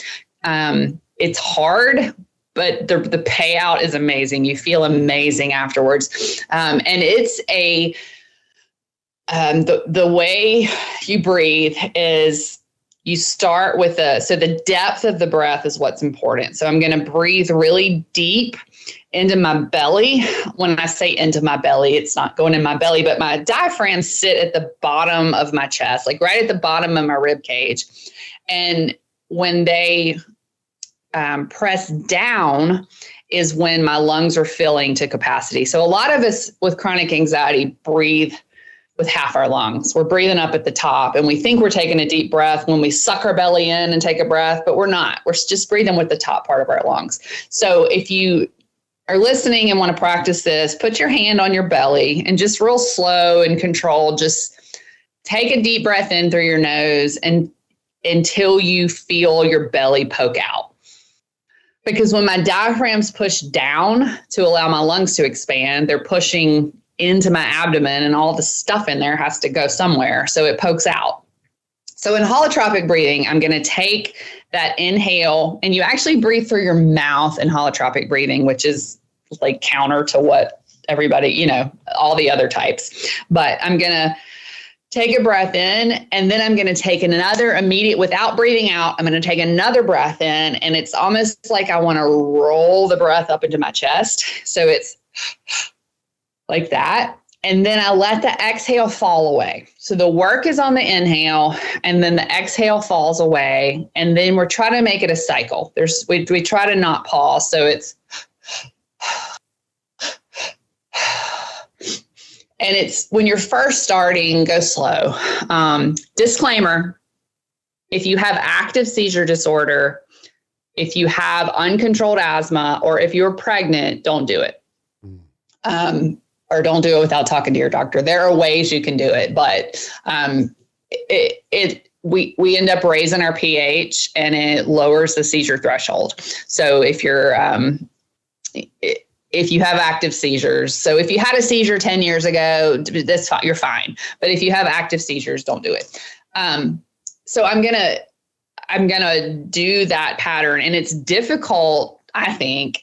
It's hard, but the payout is amazing. You feel amazing afterwards. And it's the way you breathe is you start with so the depth of the breath is what's important. So I'm going to breathe really deep into my belly. When I say into my belly, it's not going in my belly, but my diaphragms sit at the bottom of my chest, like right at the bottom of my rib cage. And when they press down is when my lungs are filling to capacity. So a lot of us with chronic anxiety breathe with half our lungs. We're breathing up at the top and we think we're taking a deep breath when we suck our belly in and take a breath, but we're not. We're just breathing with the top part of our lungs. So if you are listening and want to practice this, put your hand on your belly and just real slow and controlled, just take a deep breath in through your nose and until you feel your belly poke out. Because when my diaphragms push down to allow my lungs to expand, they're pushing into my abdomen and all the stuff in there has to go somewhere. So it pokes out. So in holotropic breathing, I'm going to take that inhale and you actually breathe through your mouth in holotropic breathing, which is like counter to what everybody, you know, all the other types. But I'm going to take a breath in, and then I'm going to take another immediate, without breathing out, I'm going to take another breath in, and it's almost like I want to roll the breath up into my chest. So it's like that. And then I let the exhale fall away. So the work is on the inhale, and then the exhale falls away. And then we're trying to make it a cycle. We try to not pause. So it's, and it's when you're first starting, go slow. Disclaimer, if you have active seizure disorder, if you have uncontrolled asthma, or if you're pregnant, don't do it. Or don't do it without talking to your doctor. There are ways you can do it, but we end up raising our pH, and it lowers the seizure threshold. So if you have active seizures, so if you had a seizure 10 years ago, that's fine, you're fine. But if you have active seizures, don't do it. So I'm gonna do that pattern, and it's difficult, I think,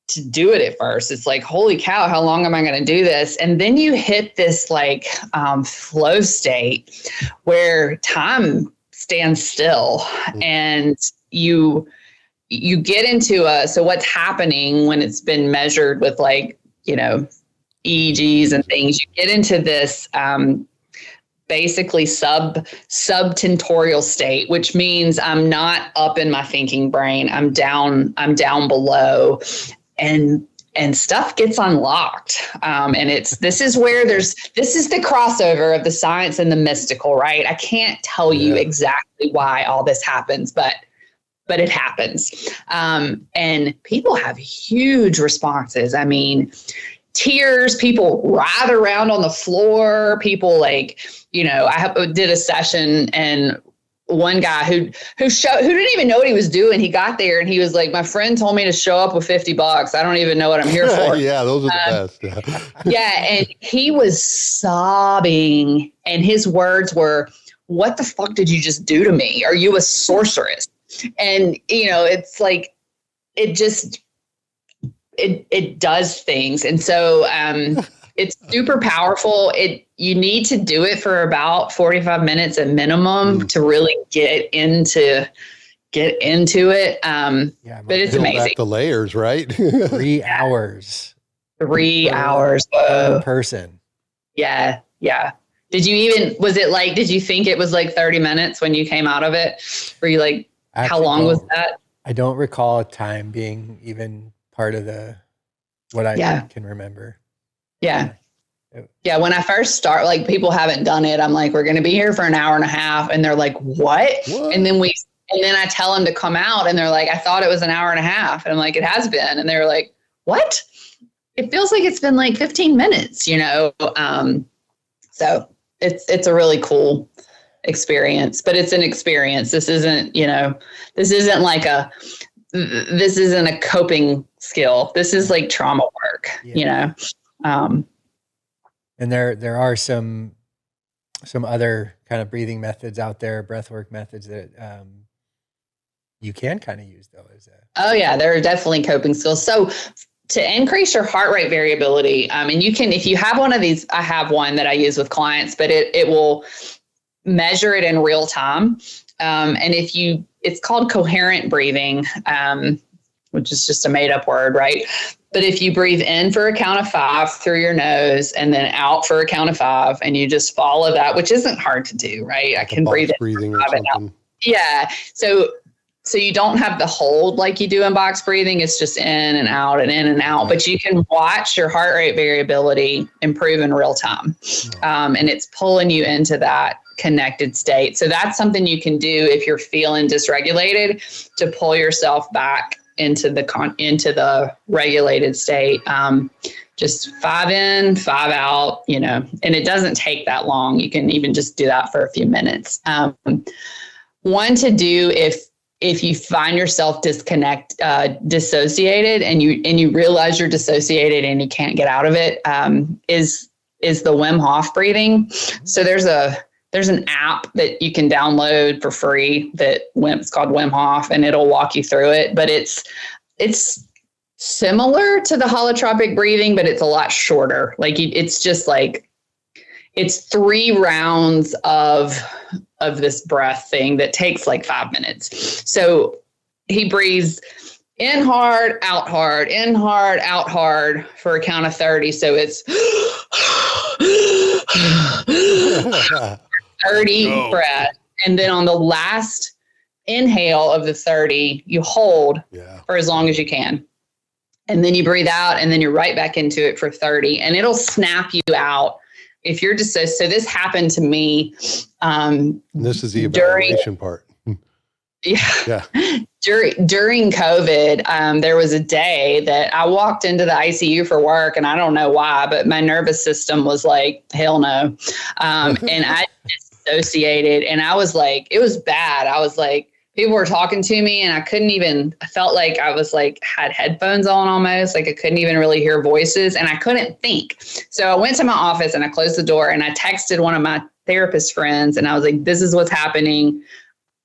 to do it at first. It's like, holy cow, how long am I going to do this? And then you hit this like flow state where time stands still, and you get into so what's happening when it's been measured with, like, you know, EEGs and things, you get into this basically subtentorial state, which means I'm not up in my thinking brain. I'm down below. And stuff gets unlocked. And this is the crossover of the science and the mystical, right? I can't tell you exactly why all this happens, but it happens. And people have huge responses. I mean, tears, people writhe around on the floor, people, like, you know, I did a session, and one guy who didn't even know what he was doing, he got there and he was like, my friend told me to show up with $50. I don't even know what I'm here for. Yeah, those are the best. Yeah. And he was sobbing, and his words were, what the fuck did you just do to me? Are you a sorceress? And, you know, it's like, it does things. And so it's super powerful. You need to do it for about 45 minutes at minimum to really get into it. But it's amazing. Back the layers, right? 3 hours. 3 hours per person. Yeah. Yeah. Did you think it was like 30 minutes when you came out of it? Were you like, how long was that? I don't recall time being even part of what I can remember. Yeah. Yeah. When I first start, like, people haven't done it, I'm like, we're going to be here for an hour and a half. And they're like, what? And then I tell them to come out, and they're like, I thought it was an hour and a half. And I'm like, it has been. And they're like, what? It feels like it's been like 15 minutes, you know? So it's a really cool experience, but it's an experience. This isn't a coping skill. This is like trauma work, you know? And there are some other kind of breathing methods out there, breathwork methods that you can kind of use though. Oh yeah, there are definitely coping skills. So to increase your heart rate variability, and you can, if you have one of these, I have one that I use with clients, but it will measure it in real time. And it's called coherent breathing, which is just a made up word, right? But if you breathe in for a count of 5 through your nose, and then out for a count of 5, and you just follow that, which isn't hard to do, right? I can breathe in breathing or something. Yeah. So you don't have the hold like you do in box breathing. It's just in and out and in and out, but you can watch your heart rate variability improve in real time. And it's pulling you into that connected state. So that's something you can do if you're feeling dysregulated, to pull yourself back into the regulated state. Just 5 in, 5 out, you know, and it doesn't take that long. You can even just do that for a few minutes. One to do if you find yourself dissociated and you realize you're dissociated and you can't get out of it, is the Wim Hof breathing. So there's an app that you can download for free it's called Wim Hof, and it'll walk you through it. But it's similar to the holotropic breathing, but it's a lot shorter. Like it's just like, it's 3 rounds of this breath thing that takes like 5 minutes. So he breathes in hard, out hard, in hard, out hard for a count of 30. So it's 30 breath. And then on the last inhale of the 30, you hold for as long as you can. And then you breathe out, and then you're right back into it for 30. And it'll snap you out. If you're just so this happened to me. This is the evaluation part. Yeah. During COVID, there was a day that I walked into the ICU for work, and I don't know why, but my nervous system was like, hell no. And I dissociated, and I was like, it was bad. I was like, people were talking to me, and I felt like I was like, had headphones on almost, like I couldn't even really hear voices, and I couldn't think. So I went to my office and I closed the door, and I texted one of my therapist friends, and I was like, this is what's happening.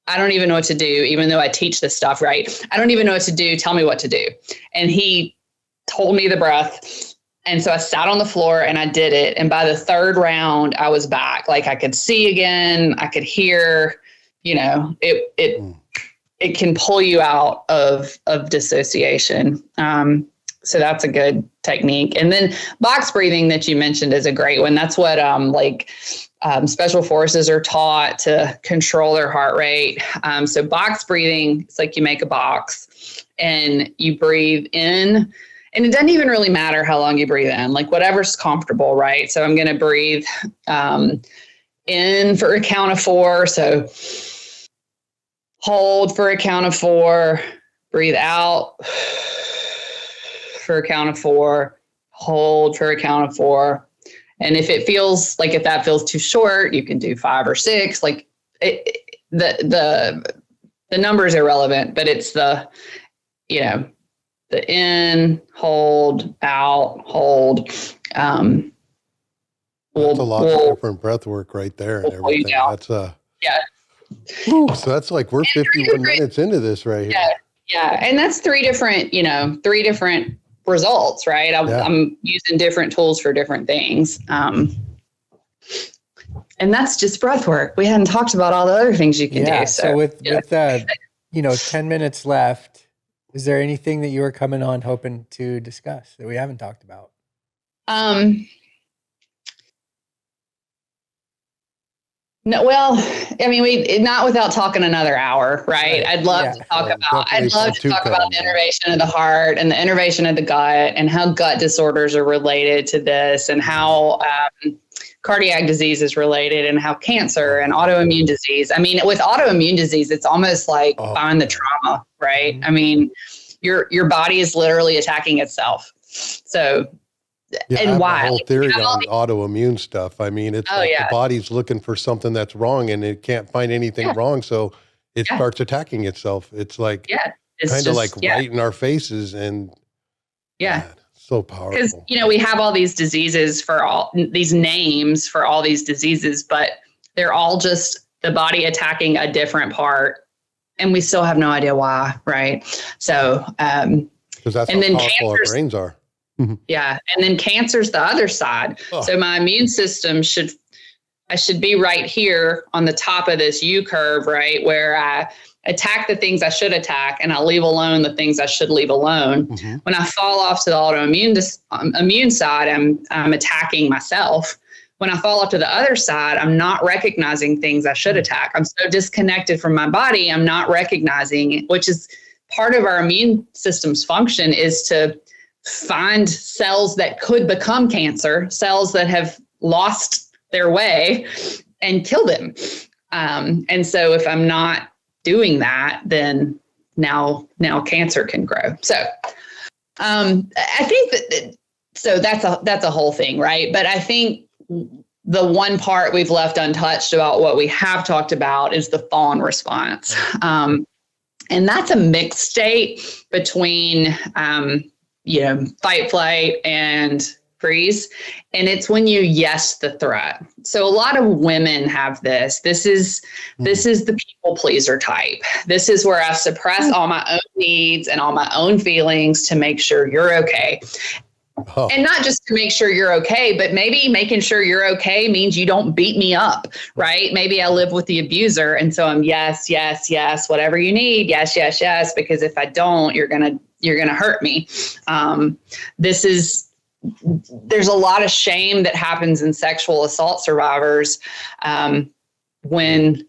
I don't even know what to do, even though I teach this stuff, right? I don't even know what to do. Tell me what to do. And he told me the breath. And so I sat on the floor and I did it. And by the 3rd round, I was back. Like I could see again. I could hear, it can pull you out of dissociation. So that's a good technique. And then box breathing that you mentioned is a great one. That's what special forces are taught to control their heart rate. So box breathing, it's like you make a box and you breathe in, and it doesn't even really matter how long you breathe in, like whatever's comfortable, right? So I'm going to breathe in for a count of 4. So hold for a count of 4, breathe out for a count of 4, hold for a count of 4. And if that feels too short, you can do 5 or 6. Like the number is irrelevant, but it's the in, hold, out, hold. That's a lot of different breath work right there and everything. That's so that's like we're 51 minutes into this right here. Yeah. And that's 3 different results, right? I'm using different tools for different things. And that's just breath work. We hadn't talked about all the other things you can do. So with 10 minutes left, is there anything that you were coming on hoping to discuss that we haven't talked about? No, well, I mean, not without talking another hour, right? I'd love to talk about the innervation of the heart and the innervation of the gut and how gut disorders are related to this and how cardiac disease is related and how cancer and autoimmune disease. I mean, with autoimmune disease, it's almost like find the trauma, right? I mean, your body is literally attacking itself. So and why? The whole theory on autoimmune stuff. I mean, it's the body's looking for something that's wrong and it can't find anything wrong. So it starts attacking itself. It's like kind of like right in our faces and so powerful. Because, we have all these diseases for all these names for all these diseases, but they're all just the body attacking a different part. And we still have no idea why. Right. So, because that's how powerful our brains are. Yeah. And then cancer's the other side. So my immune system I should be right here on the top of this U curve, right? Where I attack the things I should attack and I leave alone the things I should leave alone. When I fall off to the autoimmune immune side, I'm attacking myself. When I fall off to the other side, I'm not recognizing things I should attack. I'm so disconnected from my body. I'm not recognizing, which is part of our immune system's function, is to find cells that could become cancer, cells that have lost their way, and kill them. And so if I'm not doing that, then now cancer can grow. So I think that's a whole thing, right? But I think the one part we've left untouched about what we have talked about is the fawn response. And that's a mixed state between fight, flight, and freeze. And it's when you yes the threat. So a lot of women have this. This is the people pleaser type. This is where I suppress all my own needs and all my own feelings to make sure you're okay. Oh. And not just to make sure you're okay, but maybe making sure you're okay means you don't beat me up, right? Maybe I live with the abuser. And so I'm yes, whatever you need. Yes. Because if I don't, you're going to hurt me. There's a lot of shame that happens in sexual assault survivors when,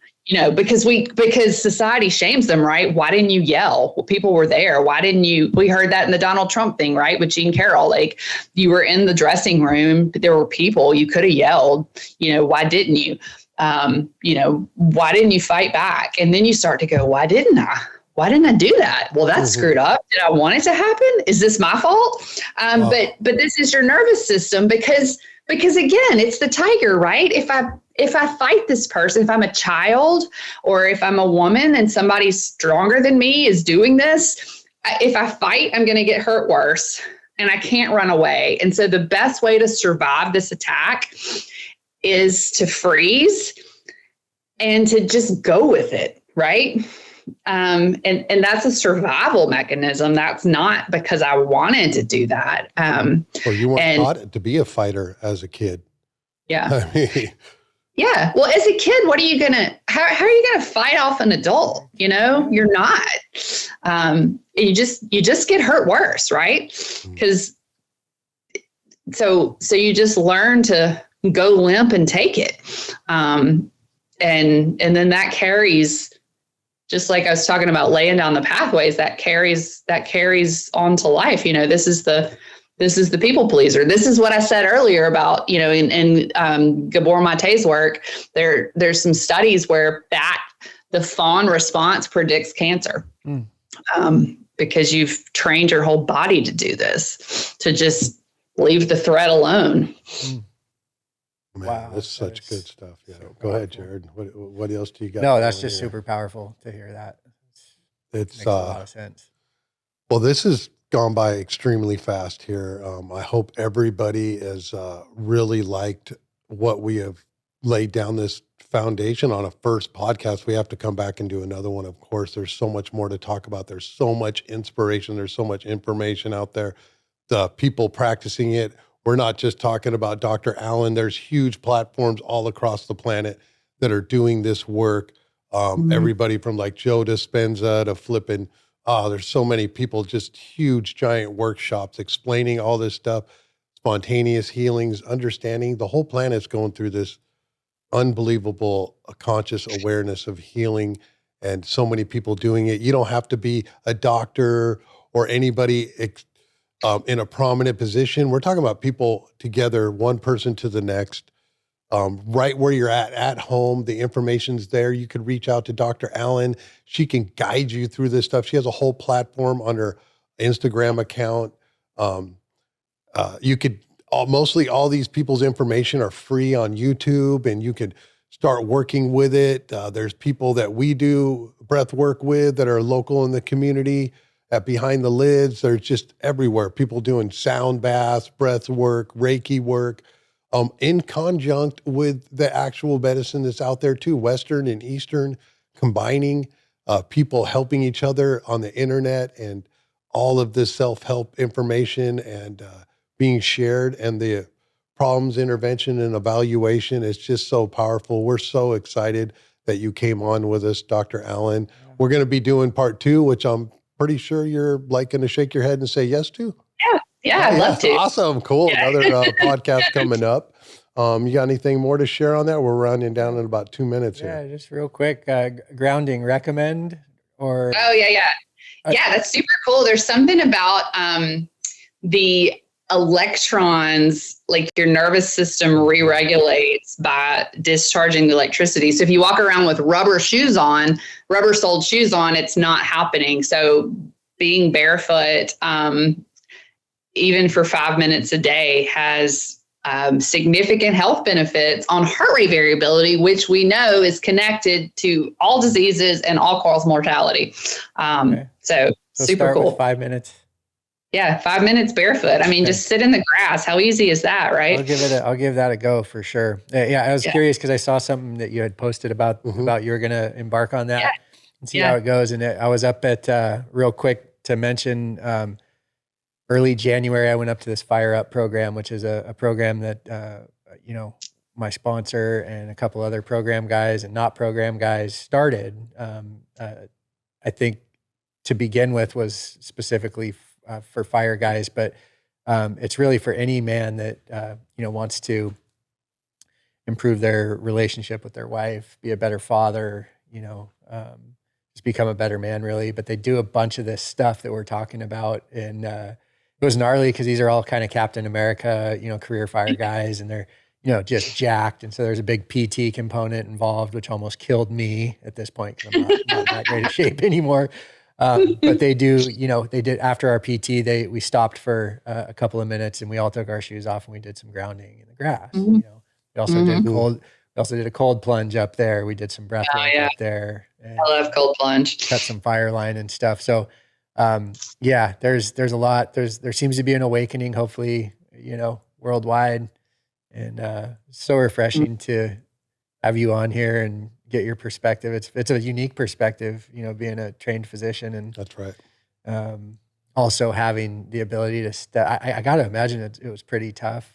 because society shames them, right? Why didn't you yell? Well, people were there. Why didn't you? We heard that in the Donald Trump thing, right? With Jean Carroll, like you were in the dressing room, but there were people, you could have yelled, why didn't you? Why didn't you fight back? And then you start to go, why didn't I? Why didn't I do that? Well, that's screwed up. Did I want it to happen? Is this my fault? But this is your nervous system because again, it's the tiger, right? If I fight this person, if I'm a child or if I'm a woman and somebody stronger than me is doing this, if I fight, I'm going to get hurt worse and I can't run away. And so the best way to survive this attack is to freeze and to just go with it, right? And that's a survival mechanism. That's not because I wanted to do that. Well, you weren't taught to be a fighter as a kid. Yeah. Yeah. Well, as a kid, how are you going to fight off an adult? You're not. You just get hurt worse, right? Because so you just learn to go limp and take it. And then that carries, just like I was talking about laying down the pathways, that carries on to life. This is the people pleaser. This is what I said earlier about, in Gabor Mate's work, there's some studies where the fawn response predicts cancer. Because you've trained your whole body to do this, to just leave the threat alone. Man, wow, that's such good stuff. Yeah. Go ahead, Jarrod. What else do you got? No, that's just super powerful to hear that. It makes a lot of sense. Well, this has gone by extremely fast here. I hope everybody has really liked what we have laid down this foundation on a first podcast. We have to come back and do another one. Of course, there's so much more to talk about. There's so much inspiration. There's so much information out there. The people practicing it. We're not just talking about Dr. Allyn. There's huge platforms all across the planet that are doing this work. Everybody from like Joe Dispenza to flipping. There's so many people, just huge, giant workshops explaining all this stuff, spontaneous healings, understanding. The whole planet's going through this unbelievable conscious awareness of healing, and so many people doing it. You don't have to be a doctor or anybody in a prominent position. We're talking about people together, one person to the next, right where you're at home. The information's there. You could reach out to Dr. Allyn. She can guide you through this stuff. She has a whole platform on her Instagram account. You could mostly all these people's information are free on YouTube, and you could start working with it. There's people that we do breathwork with that are local in the community at Behind the Lids. They're just everywhere. People doing sound baths, breath work, Reiki work, in conjunct with the actual medicine that's out there too, Western and Eastern, combining people helping each other on the internet, and all of this self-help information and being shared, and the problems, intervention, and evaluation is just so powerful. We're so excited that you came on with us, Dr. Allyn. We're going to be doing part 2, which I'm pretty sure you're like going to shake your head and say yes to. Yeah, I'd love to. Awesome. Cool. Yeah. Another podcast coming up. You got anything more to share on that? We're rounding down in about 2 minutes here. Yeah, just real quick, grounding recommend or? Oh, yeah. Yeah, that's super cool. There's something about the electrons, like your nervous system re-regulates by discharging the electricity. So if you walk around with rubber soled shoes on, it's not happening. So being barefoot, even for 5 minutes a day, has significant health benefits on heart rate variability, which we know is connected to all diseases and all cause mortality. So super start cool. With 5 minutes. Yeah, 5 minutes barefoot. I mean, just sit in the grass. How easy is that, right? I'll give that a go for sure. Yeah, I was curious because I saw something that you had posted about you were going to embark on that and see how it goes. And I was up at real quick to mention early January. I went up to this Fire Up program, which is a program that my sponsor and a couple other program guys and not program guys started. I think to begin with was specifically for fire guys, but it's really for any man that wants to improve their relationship with their wife, be a better father, just become a better man, really. But they do a bunch of this stuff that we're talking about, and it was gnarly because these are all kind of Captain America, career fire guys, and they're just jacked, and so there's a big PT component involved, which almost killed me at this point because I'm not in that great of shape anymore. But they do, they did after our PT, we stopped for a couple of minutes and we all took our shoes off and we did some grounding in the grass. We also did a cold plunge up there. We did some breath work up there. And I love cold plunge. cut some fire line and stuff. So, there's a lot. There seems to be an awakening, hopefully, worldwide, and so refreshing to have you on here and get your perspective. It's a unique perspective, being a trained physician, and That's right. Also having the ability to I got to imagine it was pretty tough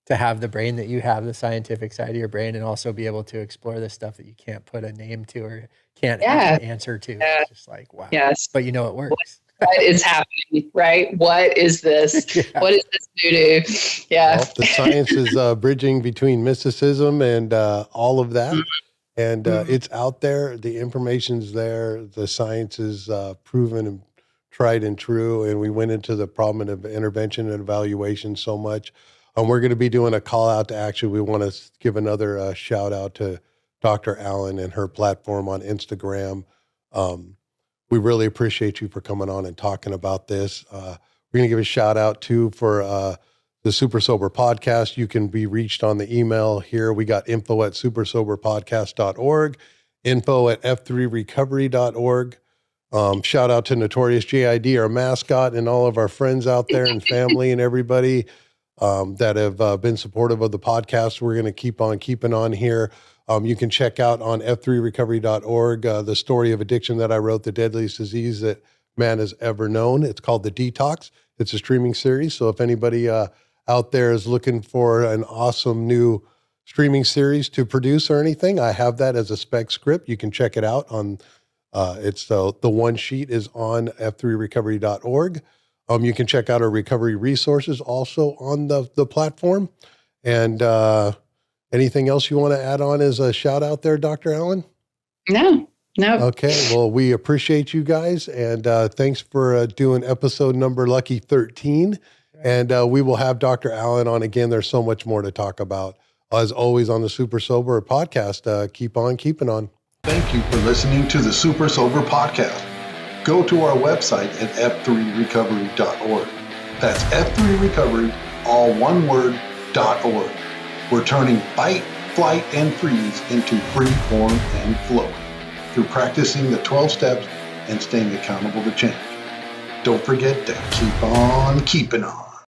to have the brain that you have, the scientific side of your brain, and also be able to explore this stuff that you can't put a name to or can't have an answer to. Yeah. It's just like, wow. Yes. But it works. What is happening, right? What is this? Yeah. What is this voodoo? Yeah. Well, the science is bridging between mysticism and all of that. And it's out there. The information's there. The science is proven and tried and true. And we went into the problem of intervention and evaluation so much. We're going to be doing a call out to action. We want to give another shout out to Dr. Allyn and her platform on Instagram. We really appreciate you for coming on and talking about this. We're going to give a shout out too for the Super Sober Podcast. You can be reached on the email here. We got info@supersoberpodcast.org, info@f3recovery.org. Shout out to Notorious JID, our mascot, and all of our friends out there and family and everybody that have been supportive of the podcast. We're going to keep on keeping on here. You can check out on f3recovery.org the story of addiction that I wrote, the deadliest disease that man has ever known. It's called The Detox. It's a streaming series. So if anybody out there is looking for an awesome new streaming series to produce or anything, I have that as a spec script. You can check it out on, it's the one sheet is on f3recovery.org. You can check out our recovery resources also on the platform. And anything else you want to add on as a shout out there, Dr. Allyn? No. Okay. Well, we appreciate you guys. And thanks for doing episode number lucky 13. And we will have Dr. Allyn on again. There's so much more to talk about. As always on the Super Sober podcast, keep on keeping on. Thank you for listening to the Super Sober Podcast. Go to our website at f3recovery.org. That's F3Recovery, all one word, .org. We're turning fight, flight, and freeze into free form and flow through practicing the 12 steps and staying accountable to change. Don't forget to keep on keeping on.